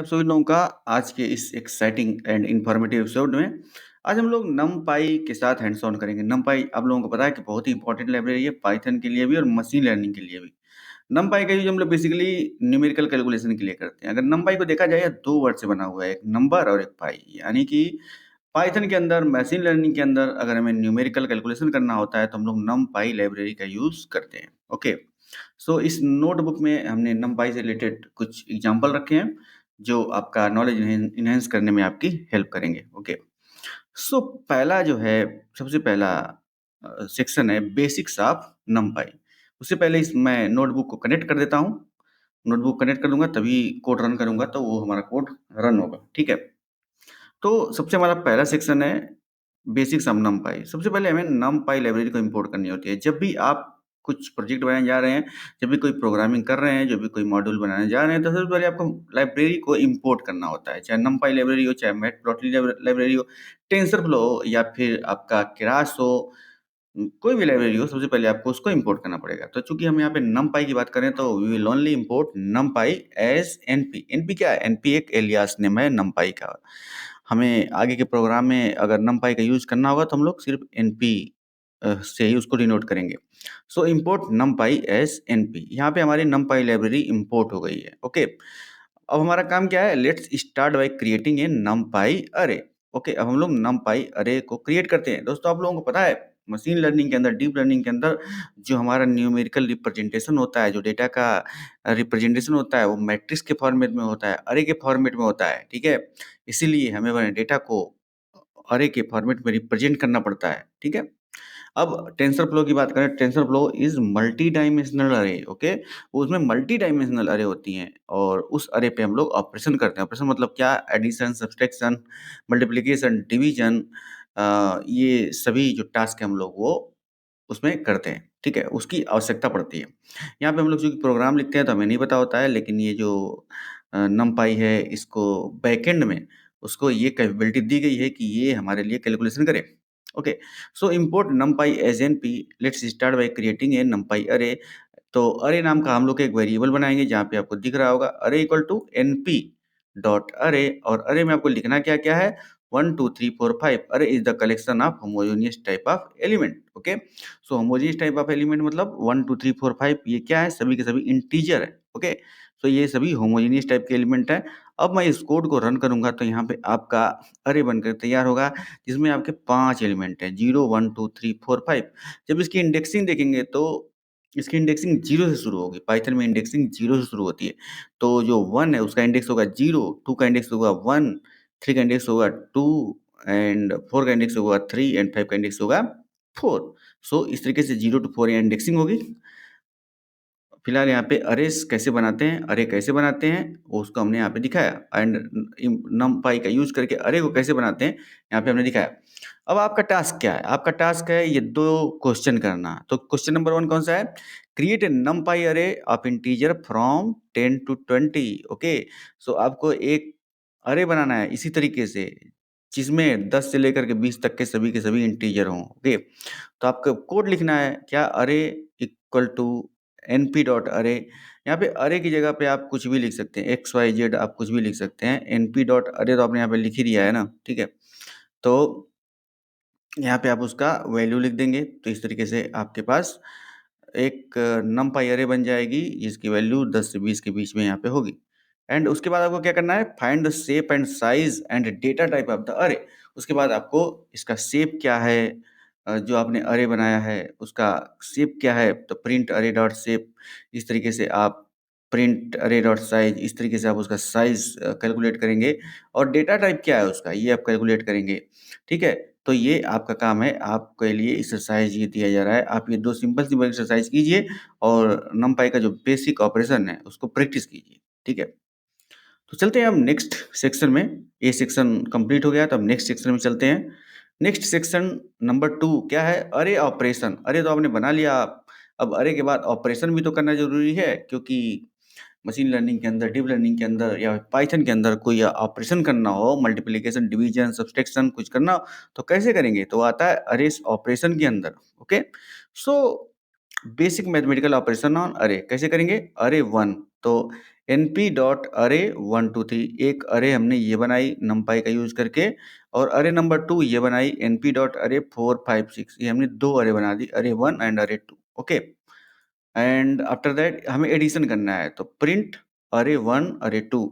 आप सभी लोगों का आज के इस एक्साइटिंग एंड इन्फॉर्मेटिव एपिसोड में आज हम लोग नमपाई के साथ हैंड्स ऑन करेंगे। नमपाई आप लोगों को पता है कि बहुत ही इंपॉर्टेंट लाइब्रेरी है पाइथन के लिए भी और मशीन लर्निंग के लिए भी। नमपाई का यूज हम लोग बेसिकली न्यूमेरिकल कैलकुलेशन के लिए करते हैं। अगर नमपाई को देखा जाए, दो वर्ड से बना हुआ है, एक नंबर और एक पाई। यानी कि पाइथन के अंदर, मशीन लर्निंग के अंदर अगर हमें न्यूमेरिकल कैलकुलेशन करना होता है तो हम लोग नमपाई लाइब्रेरी का यूज करते हैं। ओके, सो इस नोटबुक में हमने नमपाई से रिलेटेड कुछ एग्जांपल रखे हैं जो आपका नॉलेज इनहेंस करने में आपकी हेल्प करेंगे। ओके, सो पहला जो है, सबसे पहला सेक्शन है बेसिक्स ऑफ नमपाई। उससे पहले इस मैं नोटबुक को कनेक्ट कर देता हूँ। नोटबुक कनेक्ट कर दूंगा तभी कोड रन करूंगा, तो वो हमारा कोड रन होगा। ठीक है, तो सबसे हमारा पहला सेक्शन है बेसिक्स ऑफ नमपाई। सबसे पहले हमें नमपाई लाइब्रेरी को इंपोर्ट करनी होती है। जब भी आप कुछ प्रोजेक्ट बनाने जा रहे हैं, जब भी कोई प्रोग्रामिंग कर रहे हैं, जब भी कोई मॉड्यूल बनाने जा रहे हैं, तो सबसे पहले आपको लाइब्रेरी को इंपोर्ट करना होता है। चाहे नमपाई लाइब्रेरी हो, चाहे मैटप्लॉटली लाइब्रेरी हो, टेंसरफ्लो हो, या फिर आपका केरास हो, कोई भी लाइब्रेरी हो, सबसे पहले आपको उसको इंपोर्ट करना पड़ेगा। तो चूंकि हम यहाँ पे नमपाई की बात करें तो we will only import NumPy as np. Np क्या है? एनपी एक एलियास नेम है नमपाई का। हमें आगे के प्रोग्राम में अगर नमपाई का यूज करना होगा तो हम लोग सिर्फ एनपी से ही उसको डिनोट करेंगे। सो इंपोर्ट नमपाई एज एनपी। यहाँ पे हमारी नमपाई लाइब्रेरी इंपोर्ट हो गई है। ओके, अब हमारा काम क्या है? Let's start by creating a NumPy अरे। ओके, अब हम लोग नमपाई अरे को क्रिएट करते हैं। दोस्तों, आप लोगों को पता है मशीन लर्निंग के अंदर, डीप लर्निंग के अंदर जो हमारा न्यूमेरिकल रिप्रेजेंटेशन होता है, जो डेटा का रिप्रेजेंटेशन होता है, वो मैट्रिक्स के फॉर्मेट में होता है, अरे के फॉर्मेट में होता है। ठीक है, इसीलिए हमें अपने डेटा को अरे के फॉर्मेट में रिप्रेजेंट करना पड़ता है। ठीक है, अब टेंसरफ्लो की बात करें, टेंसरफ्लो इज मल्टी डायमेंशनल अरे। ओके, उसमें मल्टी डायमेंशनल अरे होती हैं और उस अरे पे हम लोग ऑपरेशन करते हैं। ऑपरेशन मतलब क्या? एडिशन, सब्सट्रैक्शन, मल्टीप्लिकेशन, डिवीजन, ये सभी जो टास्क है हम लोग वो उसमें करते हैं। ठीक है, उसकी आवश्यकता पड़ती है। यहाँ पे हम लोग चूंकि प्रोग्राम लिखते हैं तो हमें नहीं पता होता है, लेकिन ये जो नमपाई है, इसको बैकएंड में उसको ये कैपेबिलिटी दी गई है कि ये हमारे लिए कैलकुलेशन करे। Okay, so import numpy as np। Let's start by creating a numpy अरे। तो अरे नाम का हम लोग एक वेरिएबल बनाएंगे, जहाँ पे आपको दिख रहा होगा अरे इक्वल टू np डॉट अरे। और अरे में आपको लिखना क्या क्या है? 1 2 3 4 5। अरे is the collection of homogeneous type of element. Okay, so homogeneous type of element मतलब 1 2 3 4 5 ये क्या है? सभी के सभी इंटीजर है। ओके, सो ये सभी होमोजेनियस टाइप के एलिमेंट है। अब मैं इस कोड को रन करूंगा तो यहाँ पे आपका अरे बनकर तैयार होगा, जिसमें आपके 5 एलिमेंट हैं, 0 1 2 3 4 5। जब इसकी इंडेक्सिंग देखेंगे तो इसकी इंडेक्सिंग 0 से शुरू होगी। पाइथन में इंडेक्सिंग 0 से शुरू होती है। तो जो 1 है उसका इंडेक्स होगा 0, 2 का इंडेक्स होगा 1, 3 का इंडेक्स होगा 2 एंड 4 का इंडेक्स होगा 3 एंड 5 का इंडेक्स होगा 4। सो इस तरीके से 0 टू 4 यहाँ इंडेक्सिंग होगी। फिलहाल यहाँ पे अरेज कैसे बनाते हैं, अरे कैसे बनाते हैं, वो उसको हमने यहाँ पे दिखाया। एंड नमपाई का यूज करके अरे को कैसे बनाते हैं यहाँ पे हमने दिखाया। अब आपका टास्क क्या है? आपका टास्क है ये दो क्वेश्चन करना। तो क्वेश्चन नंबर 1 कौन सा है? Create a NumPy array of integer from 10 to 20। Okay, so आपको एक अरे बनाना है इसी तरीके से, जिसमें 10 से लेकर के 20 तक के सभी इंटीजर हों। ओके, तो आपको कोड लिखना है क्या? अरे इक्वल टू np डॉट अरे। यहाँ पे अरे की जगह पे आप कुछ भी लिख सकते हैं, एक्स वाई जेड आप कुछ भी लिख सकते हैं। np डॉट अरे तो आपने यहाँ पे लिख ही दिया है ना। ठीक है, तो यहाँ पे आप उसका वैल्यू लिख देंगे, तो इस तरीके से आपके पास एक नमपाई अरे बन जाएगी, जिसकी वैल्यू 10 से 20 के बीच में यहाँ पे होगी। एंड उसके बाद आपको क्या करना है? Find the shape and size and data type of the अरे। उसके बाद आपको इसका शेप क्या है, जो आपने अरे बनाया है उसका शेप क्या है, तो प्रिंट अरे डॉट शेप, इस तरीके से आप प्रिंट अरे डॉट साइज, इस तरीके से आप उसका साइज कैलकुलेट करेंगे। और डेटा टाइप क्या है उसका, ये आप कैलकुलेट करेंगे। ठीक है, तो ये आपका काम है, आपके लिए एक्सरसाइज ये दिया जा रहा है। आप ये दो सिंपल सिंपल एक्सरसाइज कीजिए और नमपाई का जो बेसिक ऑपरेशन है उसको प्रैक्टिस कीजिए। ठीक है, तो चलते हैं हम नेक्स्ट सेक्शन में। ये सेक्शन कंप्लीट हो गया, तो अब नेक्स्ट सेक्शन में चलते हैं। नेक्स्ट सेक्शन नंबर 2 क्या है? अरे ऑपरेशन। अरे तो आपने बना लिया, अब अरे के बाद ऑपरेशन भी तो करना जरूरी है, क्योंकि मशीन लर्निंग के अंदर, डीप लर्निंग के अंदर या पाइथन के अंदर कोई ऑपरेशन करना हो, मल्टीप्लिकेशन, डिवीजन, सब्सट्रैक्शन कुछ करना हो, तो कैसे करेंगे? तो आता है अरेस ऑपरेशन के अंदर। Okay, so basic mathematical operation on अरे कैसे करेंगे? अरे 1, तो np डॉट अरे 1 2 3, एक अरे हमने ये बनाई numpy का यूज करके, और अरे नंबर 2 ये बनाई np डॉट अरे 4 5 6, ये हमने दो अरे बना दी, अरे 1 एंड अरे 2। ओके, एंड आफ्टर दैट हमें एडिशन करना है, तो प्रिंट अरे 1 अरे 2।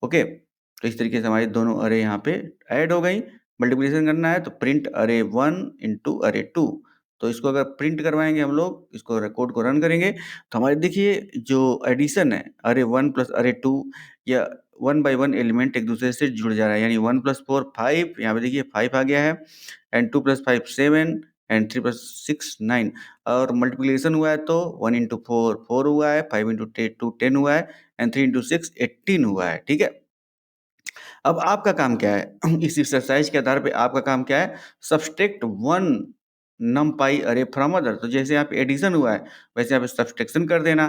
ओके, तो इस तरीके से हमारी दोनों अरे यहाँ पे ऐड हो गई। मल्टीप्लिकेशन करना है तो प्रिंट अरे 1 इंटू अरे 2। तो इसको अगर प्रिंट करवाएंगे हम लोग, इसको कोड को रन करेंगे, तो हमारे देखिए जो एडिशन है अरे 1 प्लस अरे 2, या 1 बाय 1 एलिमेंट एक दूसरे से जुड़ जा रहा है, यानी 1 + 4 5, यहाँ पे देखिए 5 आ गया है, एंड 2 + 5 7, एंड 3 + 6 9। और मल्टीप्लिकेशन हुआ है तो 1 इंटू 4 4 हुआ है, 5 इंटू 2 10 हुआ है, एंड 3 इंटू 6 18 हुआ है। ठीक है, अब आपका काम क्या है? इस एक्सरसाइज के आधार पे आपका काम क्या है? सब्सट्रैक्ट वन नमपाई अरे फ्रॉम अदर। तो जैसे यहाँ पे एडिशन हुआ है, वैसे यहाँ पे सब्सट्रैक्शन कर देना।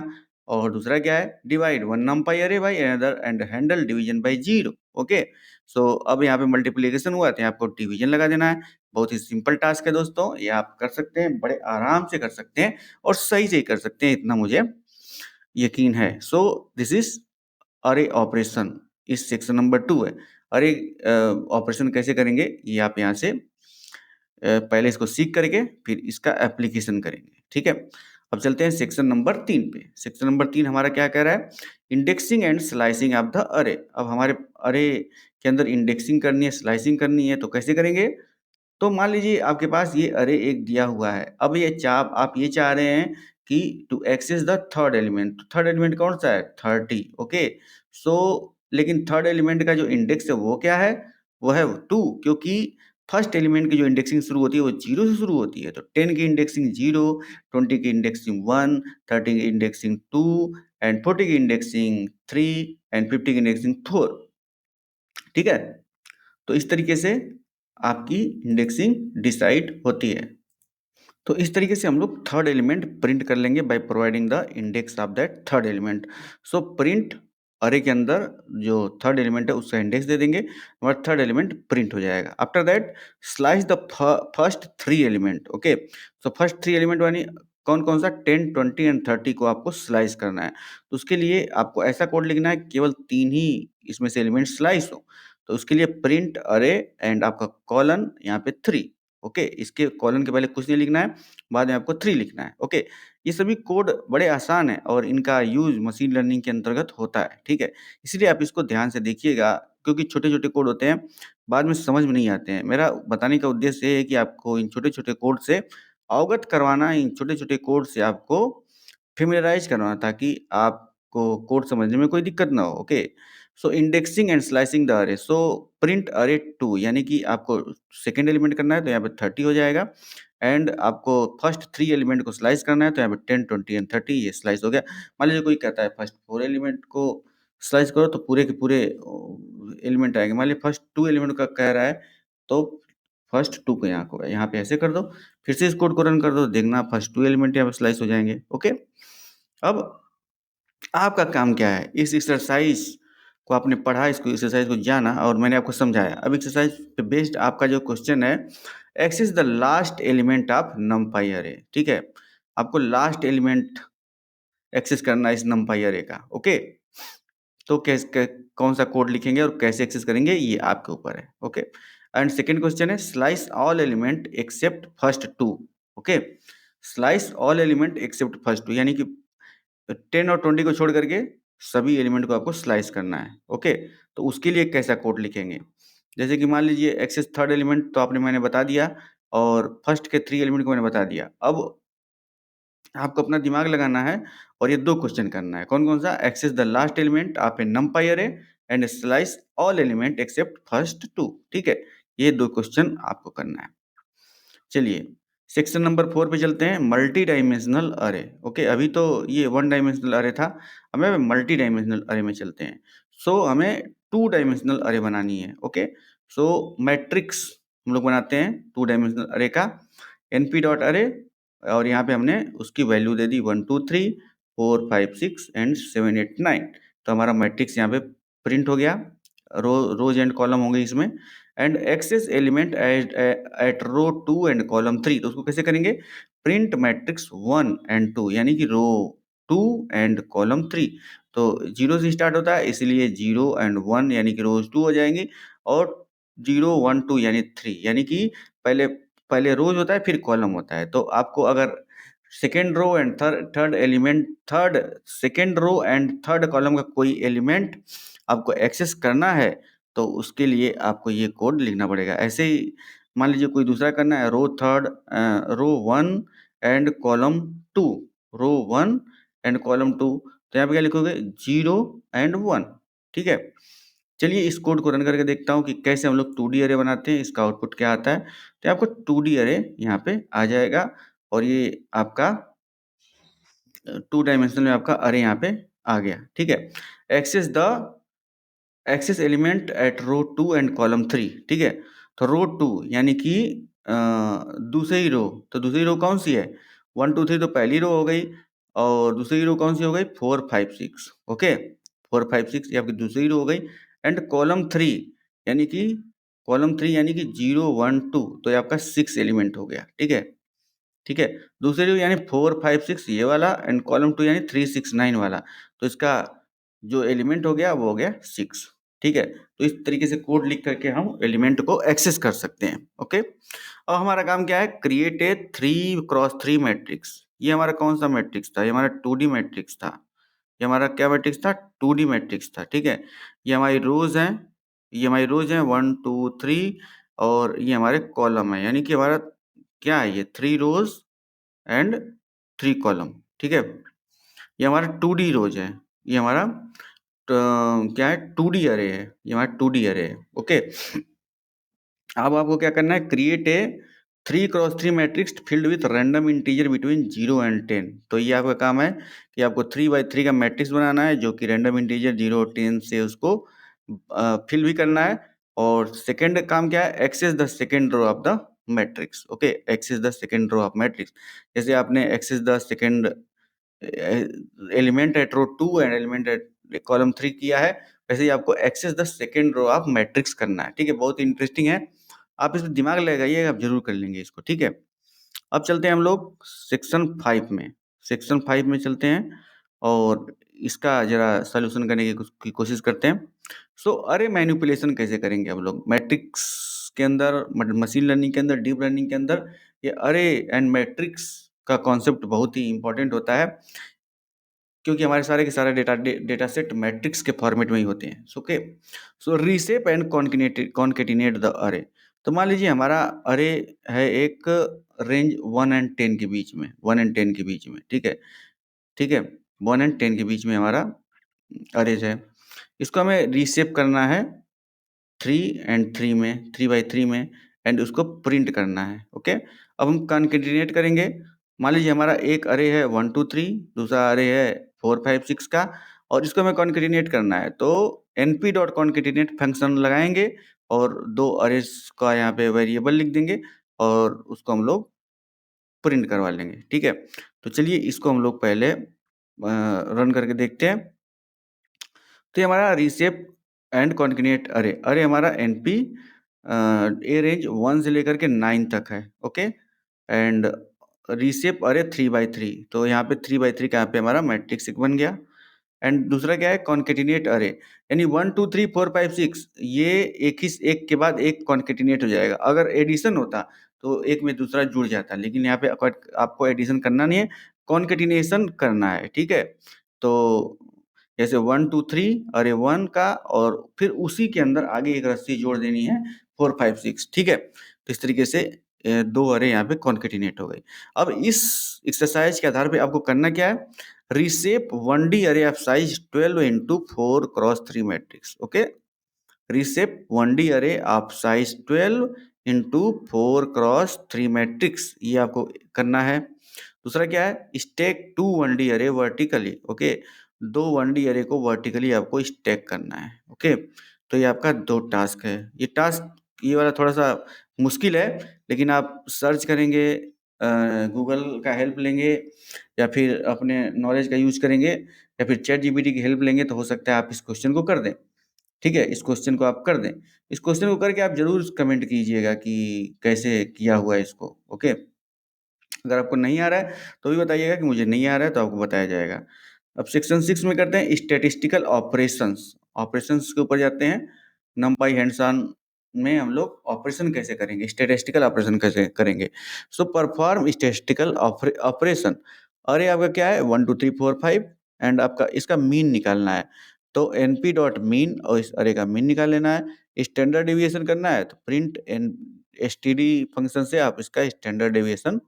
और दूसरा क्या है? Divide one NumPy array by another and handle division by 0। Okay, so अब यहाँ पे मल्टीप्लिकेशन हुआ तो यहाँ आपको डिवीजन लगा देना है। बहुत ही सिंपल टास्क है दोस्तों, ये आप कर सकते हैं, बड़े आराम से कर सकते हैं और सही से ही कर सकते हैं, इतना मुझे यकीन है। सो दिस इज अरे ऑपरेशन, इस सेक्शन नंबर 2 है। अरे ऑपरेशन कैसे करेंगे, ये आप यहाँ से पहले इसको सीख करके फिर इसका एप्लीकेशन करेंगे। ठीक है, अब चलते हैं सेक्शन नंबर 3 पे। सेक्शन नंबर 3 हमारा क्या कह रहा है? Indexing and slicing of the अरे। अब हमारे अरे के अंदर इंडेक्सिंग करनी है, स्लाइसिंग करनी है, तो कैसे करेंगे? तो मान लीजिए आपके पास ये अरे एक दिया हुआ है। अब ये आप ये चाह रहे हैं कि to access the third element. Third element कौन सा है? 30। ओके, सो लेकिन थर्ड एलिमेंट का जो इंडेक्स है वो क्या है? वो है 2, क्योंकि फर्स्ट एलिमेंट की जो इंडेक्सिंग शुरू होती है वो 0 से शुरू होती है। तो 10 की इंडेक्सिंग 0, 20 की इंडेक्सिंग 1, 30 की इंडेक्सिंग 2, एंड 40 की इंडेक्सिंग 3, एंड 50 की इंडेक्सिंग 4। ठीक है, तो इस तरीके से आपकी इंडेक्सिंग डिसाइड होती है। तो इस तरीके से हम लोग थर्ड एलिमेंट प्रिंट कर लेंगे by providing the index of that third element. So print अरे के अंदर जो थर्ड एलिमेंट है उसका इंडेक्स दे देंगे, हमारा थर्ड एलिमेंट प्रिंट हो जाएगा। After that slice the first 3 element. Okay, so first 3 element यानी कौन कौन सा? 10 20 एंड 30 को आपको स्लाइस करना है। तो उसके लिए आपको ऐसा कोड लिखना है केवल 3 ही इसमें से एलिमेंट स्लाइस हो। तो उसके लिए प्रिंट अरे एंड आपका कॉलन यहाँ पे 3। ओके, इसके कॉलन के पहले कुछ नहीं लिखना है, बाद में आपको 3 लिखना है। ओके, ये सभी कोड बड़े आसान हैं और इनका यूज़ मशीन लर्निंग के अंतर्गत होता है। ठीक है, इसलिए आप इसको ध्यान से देखिएगा, क्योंकि छोटे-छोटे कोड होते हैं, बाद में समझ में नहीं आते हैं। मेरा बताने का उद्देश्य ये है कि आपको इन छोटे-छोटे कोड से अवगत करवाना, इन छोटे-छोटे कोड से आपको फ़ैमिलियराइज़ करवाना, ताकि आपको कोड समझने में कोई दिक्कत ना हो। Okay, so indexing and slicing the array. So print अरे 2, यानी कि आपको सेकंड एलिमेंट करना है तो यहाँ पे 30 हो जाएगा, एंड आपको फर्स्ट 3 एलिमेंट को स्लाइस करना है तो यहाँ पे 10 20 एंड 30 ये स्लाइस हो गया। मान लीजिए कोई कहता है फर्स्ट 4 एलिमेंट को स्लाइस करो तो पूरे के पूरे एलिमेंट आएँगे। मान लीजिए फर्स्ट 2 एलिमेंट का कह रहा है, तो फर्स्ट 2 को यहाँ पे ऐसे कर दो, फिर से इस कोड को रन कर दो, देखना फर्स्ट 2 एलिमेंट यहाँ पे स्लाइस हो जाएँगे। ओके, अब आपका काम क्या है? इस एक्सरसाइज़ को आपने पढ़ा, इसको एक्सरसाइज़ को जाना और मैंने आपको समझाया। अब एक्सरसाइज़ पे बेस्ड आपका जो क्वेश्चन है, access the last element of NumPy array. ठीक है? आपको लास्ट एलिमेंट एक्सेस करना है इस नमपाई अरे का। ओके? तो कौन-सा कोड लिखेंगे और कैसे एक्सेस करेंगे, ये आपके ऊपर है। ओके? एंड सेकंड क्वेश्चन है slice all element except first 2। Okay? Slice all element except first 2, यानी कि 10 और 20 को छोड़ करके सभी एलिमेंट को आपको स्लाइस करना है। ओके, तो उसके लिए कैसा कोड लिखेंगे? जैसे कि मान लीजिए एक्सेस थर्ड एलिमेंट तो मैंने बता दिया, और फर्स्ट के 3 एलिमेंट को मैंने बता दिया। अब आपको अपना दिमाग लगाना है और ये 2 क्वेश्चन करना है। कौन-कौन सा? Access the last element of a NumPy array and slice all element except first 2। ठीक है? ये 2 क्वेश्चन आपको करना है। चलिए, सेक्शन नंबर 4 पे चलते हैं, मल्टी डायमेंशनल अरे। ओके, अभी तो ये वन डायमेंशनल अरे था, हमें मल्टी डायमेंशनल अरे में चलते हैं। सो हमें 2 डायमेंशनल अरे बनानी है। ओके, सो मैट्रिक्स हम लोग बनाते हैं 2 डायमेंशनल अरे का, np डॉट अरे, और यहाँ पे हमने उसकी वैल्यू दे दी 1 2 3 4 5 6 एंड 7 8 9। तो हमारा मैट्रिक्स यहाँ पे प्रिंट हो गया, रोज एंड कॉलम होंगे इसमें, and access element at row 2 and column 3। तो उसको कैसे करेंगे? प्रिंट मैट्रिक्स 1 एंड 2, यानी कि रो 2 एंड कॉलम 3। तो 0 से स्टार्ट होता है, इसलिए 0 एंड 1 यानी कि रोज़ 2 हो जाएँगी और 0, 1, 2 यानी 3 यानी कि पहले पहले रोज़ होता है फिर कॉलम होता है। तो आपको अगर second row and third element third second row and third column का कोई एलिमेंट आपको एक्सेस करना है, तो उसके लिए आपको ये कोड लिखना पड़ेगा। ऐसे ही मान लीजिए कोई दूसरा करना है row 1 and column 2 row 1 and column 2 तो यहाँ पे क्या लिखोगे 0 एंड 1 ठीक है। चलिए इस कोड को रन करके देखता हूँ कि कैसे हम लोग 2D अरे बनाते हैं, इसका आउटपुट क्या आता है। तो आपको 2D अरे यहाँ पे आ जाएगा और ये आपका 2 डायमेंशनल में आपका अरे यहाँ पे आ गया, ठीक है। Access the access element at row 2 and column 3 ठीक है। तो रो 2 यानी कि दूसरी रो, तो दूसरी रो कौन सी है 1 2 3 तो पहली रो हो गई और दूसरी रो कौन सी हो गई 4 5 6 ओके 4 5 6 ये आपकी दूसरी रो हो गई एंड कॉलम 3 यानी कि यानी कि 0 1 2 तो ये आपका 6 एलिमेंट हो गया, ठीक है। ठीक है, दूसरी रो यानी 4 5 6 ये वाला एंड कॉलम 2 यानी 3 6 9 वाला, तो इसका जो एलिमेंट हो गया वो हो गया 6 ठीक है। तो इस तरीके से कोड लिख करके हम एलिमेंट को एक्सेस कर सकते हैं, ओके। अब हमारा काम क्या है क्रिएट ए 3x3 मैट्रिक्स। ये हमारा कौन सा मैट्रिक्स था, ये हमारा 2D मैट्रिक्स था। ये हमारा क्या मैट्रिक्स था 2D मैट्रिक्स था, ठीक है। ये हमारी रोज हैं, ये हमारी रोज हैं 1 2 3 और ये हमारे कॉलम है, यानी कि हमारा क्या है ये 3 रोज एंड 3 कॉलम, ठीक है। ये हमारा 2D रोज है, ये हमारा क्या है 2D अरे है, ये हमारा 2D अरे है, ओके। अब आपको क्या करना है create a 3x3 matrix filled with random integer between 0 and 10। तो ये आपका काम है कि आपको 3x3 का मैट्रिक्स बनाना है जो कि रैंडम इंटीजर 0 और 10 से उसको फिल भी करना है। और सेकंड काम क्या है access the second row of the matrix, okay access the second row of matrix. जैसे आपने access the second element at row 2 and element at column 3 किया है, वैसे ही आपको access the second row of matrix करना है, ठीक है। बहुत इंटरेस्टिंग है, आप इसमें दिमाग लगाइए, आप जरूर कर लेंगे इसको, ठीक है। अब चलते हैं हम लोग सेक्शन 5 में, सेक्शन 5 में चलते हैं और इसका जरा सॉल्यूशन करने की कोशिश करते हैं। सो अरे मैनिपुलेशन कैसे करेंगे हम लोग मैट्रिक्स के अंदर, मशीन लर्निंग के अंदर, डीप लर्निंग के अंदर ये अरे एंड मैट्रिक्स का कॉन्सेप्ट बहुत ही इंपॉर्टेंट होता है क्योंकि हमारे सारे के सारे डेटा सेट मैट्रिक्स के फॉर्मेट में ही होते हैं। Okay so रीसेप and concatenate the अरे। तो मान लीजिए हमारा अरे है एक रेंज 1 एंड 10 के बीच में, 1 एंड 10 के बीच में, ठीक है, ठीक है। 1 एंड 10 के बीच में हमारा अरेज है, इसको हमें रीसेप करना है 3 एंड 3 में, 3 by 3 में एंड उसको प्रिंट करना है, ओके। अब हम कॉन्केटिनेट करेंगे। मान लीजिए हमारा एक अरे है 1 2 3, दूसरा अरे है 4 5 6 का और इसको हमें कॉन्केटिनेट करना है। तो np डॉट कॉन्केटिनेट फंक्शन लगाएंगे और दो अरेज का यहाँ पे वेरिएबल लिख देंगे और उसको हम लोग प्रिंट करवा लेंगे, ठीक है। तो चलिए इसको हम लोग पहले रन करके देखते हैं। तो ये हमारा रीसेप एंड कॉन्केटिनेट अरे, अरे हमारा एनपी ए रेंज 1 से लेकर के 9 तक है, ओके। एंड रीसेप अरे 3 by 3, तो यहाँ पे 3 by 3 का यहाँ पे हमारा मैट्रिक्स एक बन गया। एंड दूसरा क्या है कॉन्केटिनेट अरे, यानी 1 2 3 4 5 6 ये एक के बाद एक कॉन्केटिनेट हो जाएगा। अगर एडिशन होता तो एक में दूसरा जुड़ जाता, लेकिन यहाँ पे आपको एडिशन करना नहीं है, कॉन्केटिनेशन करना है, ठीक है। तो जैसे 1 2 3 अरे 1 का और फिर उसी के अंदर आगे एक रस्सी जोड़ देनी है 4 5 6, ठीक है। तो इस तरीके से दो अरे यहाँ पे कॉन्केटिनेट हो गई। अब इस एक्सरसाइज के आधार पे आपको करना क्या है रीसेप 1D अरे of size 12 into 4x3 matrix, okay. रीसेप 1D अरे of size 12 into 4x3 matrix, ये आपको करना है। दूसरा क्या है स्टैक 2 1D अरे वर्टिकली, ओके। दो 1D अरे को वर्टिकली आपको स्टैक करना है, ओके। तो ये आपका दो टास्क है। ये टास्क ये वाला थोड़ा सा मुश्किल है, लेकिन आप सर्च करेंगे, गूगल का हेल्प लेंगे या फिर अपने नॉलेज का यूज करेंगे या फिर चैट जीपीटी की हेल्प लेंगे तो हो सकता है आप इस क्वेश्चन को कर दें, ठीक है। इस क्वेश्चन को आप कर दें, इस क्वेश्चन को करके आप जरूर कमेंट कीजिएगा कि कैसे किया हुआ है इसको, ओके। अगर आपको नहीं आ रहा है तो भी बताइएगा कि मुझे नहीं आ रहा है, तो आपको बताया जाएगा। अब सेक्शन 6 में करते हैं स्टैटिस्टिकल ऑपरेशंस। ऑपरेशंस के ऊपर जाते हैं। नमपाई हैंड्स ऑन में हम लोग ऑपरेशन कैसे करेंगे, स्टैटिस्टिकल ऑपरेशन कैसे करेंगे। सो परफॉर्म स्टैटिस्टिकल ऑपरेशन। अरे आपका क्या है 1 2 3 4 5 एंड आपका इसका मीन निकालना है। तो np डॉट मीन और इस अरे का मीन निकाल लेना है। स्टैंडर्ड डेविएशन करना है तो प्रिंट एन std फंक्शन से आप इसका स्टैंडर्ड डेविएशन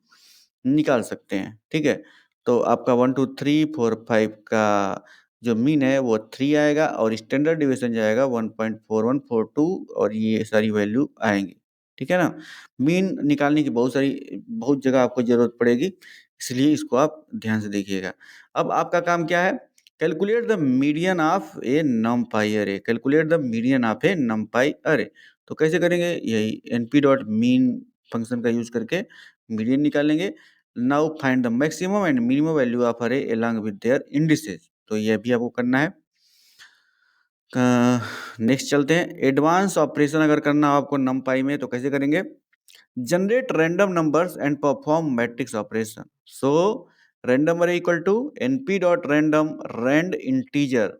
निकाल सकते हैं। ठीक है, तो आपका 1 2 3 4 5 का जो मीन है वो 3 आएगा और स्टैंडर्ड डिविएशन जाएगा 1.4142 और ये सारी वैल्यू आएंगी। ठीक है ना। मीन निकालने की बहुत जगह आपको जरूरत पड़ेगी, इसलिए इसको आप ध्यान से देखिएगा। अब आपका काम क्या है, calculate the median of a NumPy array. Calculate the median of a NumPy array. तो कैसे करेंगे, यही np डॉट मीन फंक्शन का यूज करके मीडियन निकालेंगे। Now find the maximum and minimum value of array along with their indices. तो यह भी आपको करना है। नेक्स्ट चलते हैं, एडवांस ऑपरेशन अगर करना हो आपको नमपाई में तो कैसे करेंगे। Generate random numbers and perform matrix operation. So random array equal to np dot random rand integer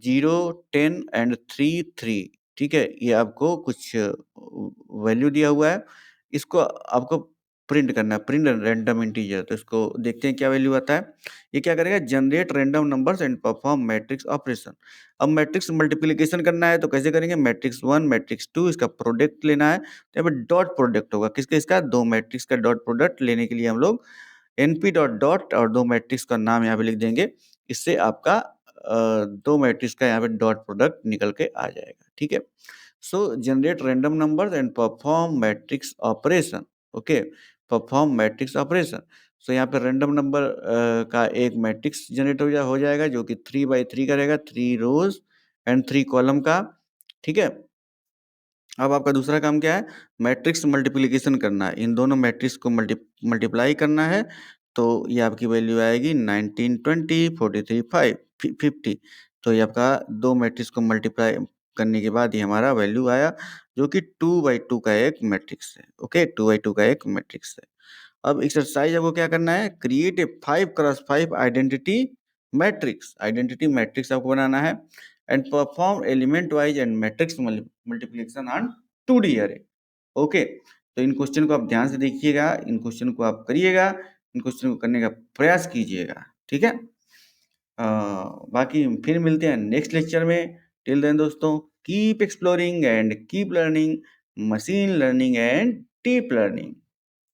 0 10 and 3 3। ठीक है, ये आपको कुछ वैल्यू दिया हुआ है, इसको आपको प्रिंट करना है, प्रिंट रैंडम इंटीजर। तो इसको देखते हैं क्या वैल्यू आता है। ये क्या करेगा, generate random numbers and perform matrix operation. अब मैट्रिक्स मल्टीप्लिकेशन करना है तो कैसे करेंगे, मैट्रिक्स 1 मैट्रिक्स 2 इसका प्रोडक्ट लेना है। तो यहाँ पे डॉट प्रोडक्ट होगा, किसका, इसका दो मैट्रिक्स का डॉट प्रोडक्ट लेने के लिए हम लोग np डॉट डॉट और दो मैट्रिक्स का नाम यहाँ पे लिख देंगे। इससे आपका दो मैट्रिक्स का यहाँ पे डॉट प्रोडक्ट निकल के आ जाएगा। ठीक है, so generate random numbers and perform matrix operation. Okay, perform matrix operation. So यहाँ पे रैंडम नंबर का एक मैट्रिक्स जनरेट हो जाएगा जो कि 3 by 3 का रहेगा, 3 रोज एंड 3 कॉलम का। ठीक है, अब आपका दूसरा काम क्या है, मैट्रिक्स मल्टीप्लिकेशन करना है, इन दोनों मैट्रिक्स को मल्टीप्लाई करना है। तो ये आपकी वैल्यू आएगी 19 20 43 5 50। तो ये आपका दो मैट्रिक्स को मल्टीप्लाई करने के बाद ये हमारा वैल्यू आया, जो कि 2 by 2 का एक मैट्रिक्स है। ओके, 2 by 2 का एक मैट्रिक्स है। अब एक्सरसाइज आपको क्या करना है, create a 5x5 identity matrix. Identity matrix आपको बनाना है and perform element wise and matrix multiplication on 2D अरे। ओके, तो इन क्वेश्चन को आप ध्यान से देखिएगा, इन क्वेश्चन को आप करिएगा, इन क्वेश्चन को करने का प्रयास कीजिएगा। ठीक है, बाकी फिर मिलते हैं नेक्स्ट लेक्चर में। टिल देन दोस्तों, keep exploring and keep learning machine learning and deep learning.